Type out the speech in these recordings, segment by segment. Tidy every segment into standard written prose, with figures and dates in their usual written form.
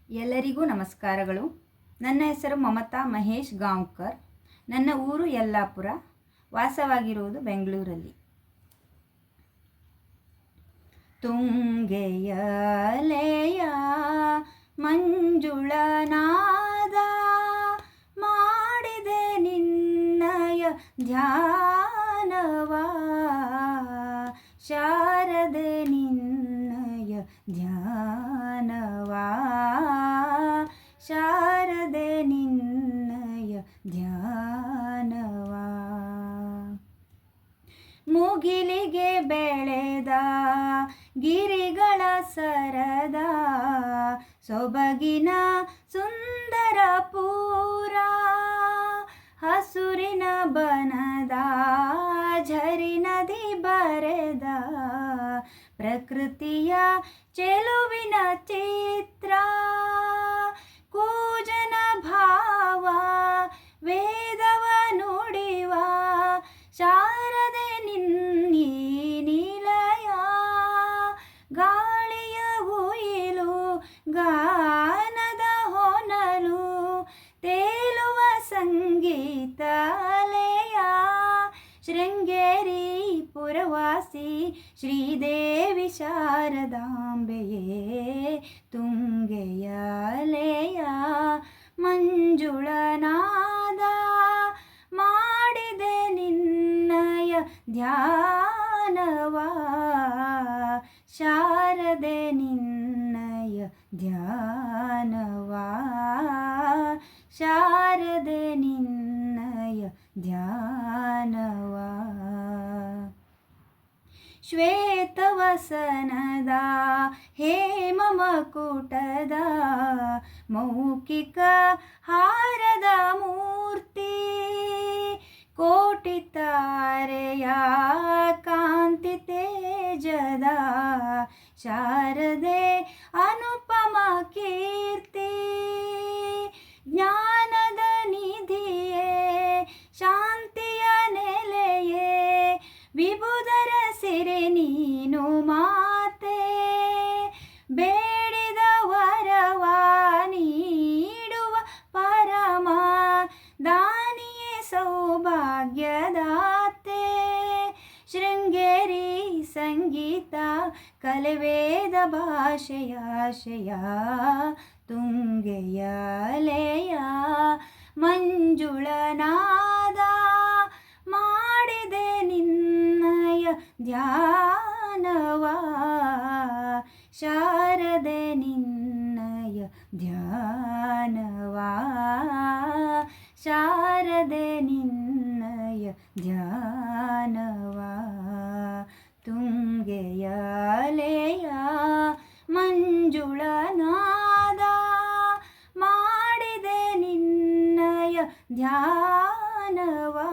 ಎಲ್ಲರಿಗೂ ನಮಸ್ಕಾರಗಳು. ನನ್ನ ಹೆಸರು ಮಮತಾ ಮಹೇಶ್ ಗಾಂವ್ಕರ್. ನನ್ನ ಊರು ಯಲ್ಲಾಪುರ, ವಾಸವಾಗಿರುವುದು ಬೆಂಗಳೂರಲ್ಲಿ. ತುಂಗೆಯಲೆಯ ಮಂಜುಳನಾದ ಮಾಡಿದೆ ನಿನ್ನಯ ಧ್ಯಾನವಾ, ಶಾರದೆ ನಿನ್ನಯ ಧ್ಯಾನವಾ, ಶಾರದೆ ನಿನ್ನಯ ಧ್ಯಾನವಾ. ಮುಗಿಲಿಗೆ ಬೆಳೆದ ಗಿರಿಗಳ ಸರದ ಸೊಬಗಿನ ಸುಂದರ ಪೂರ, ಹಸುರಿನ ಬನದ ಝರಿ ನದಿ ಬರೆದ ಪ್ರಕೃತಿಯ ಚೆಲುವಿನ ಚಿತ್ರ, ಕೂಜನ ಭಾವ ವೇದವ ನುಡಿವ ಶಾರದೆ ನಿನ್ನೀ ನಿಲಯ, ಗಾಳಿಯ ಉಯಿಲು ಗಾನದ ಹೊನಲು ತೇಲುವ ಸಂಗೀತ ಲಯ, ಶೃಂಗೇರಿ ಪುರವಾಸಿ ಶ್ರೀದೇವಿ ಶಾರದಾಂಬೆಯೇ, ತುಂಗೆಯಲೆಯ ಮಂಜುಳನಾದ ಮಾಡಿದೆ ನಿನ್ನಯ ಧ್ಯಾನವಾ, ಶಾರದೆ ನಿನ್ನಯ ಧ್ಯಾನವಾ, ಶಾರದೆ ನಿನ್ನಯ ಧ್ಯಾನವಾ. ಶ್ವೇತವಸನದ ಹೇಮ ಮಕುಟದ ಮೌಖಿಕ ಹಾರದ ಮೂರ್ತಿ, ಕೋಟಿ ತಾರೆಯ ಕಾಂತಿ ತೇಜದ ಶಾರದೆ ಅನುಪಮ ಕೀರ್ತಿ, ಜ್ಞಾನದ ನಿಧಿಯೇ ಶಾಂತಿಯ ನೆಲೆಯೇ, ವಿಬುಧರ ಸಿರೆ ನೀನು ಮಾತೆ, ಬೇಡಿದ ವರವ ನೀಡುವ ಪರಮ ದಾನಿಯೇ ಸೌಭಾಗ್ಯದಾತೆ, ಶೃಂಗೇರಿ ಸಂಗೀತ ಕಲೆವೇದ ಭಾಷೆಯಾಶಯ, ತುಂಗೆಯಲೆಯ ಮಂಜುಳನಾದ ಮಾಡಿದೆ ನಿನ್ನಯ ಧ್ಯಾನವಾ, ಶಾರದೆ ನಿನ್ನಯ ಧ್ಯಾನವಾ, ಶಾರದೆ ನಿನ್ನಯ ಧ್ಯಾನವಾ. ತುಂಗೆಯಲೆಯ ಮಂಜುಳನಾದ ಮಾಡಿದೆ ನಿನ್ನಯ ಧ್ಯಾನವಾ,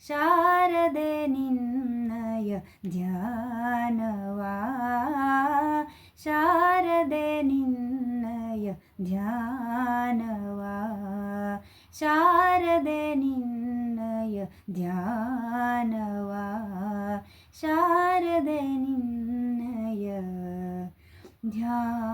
ಶಾರದೆ ನಿನ್ನಯ ಧ್ಯಾನವಾ, ಶಾರದೆ ನಿನ್ನಯ ಧ್ಯಾನವಾ, ಶಾರದೆ ನಿನ್ನಯ ಧ್ಯಾನವಾ, ಶಾರದೆ ನಿನ್ನಯ ಧ್ಯಾನ.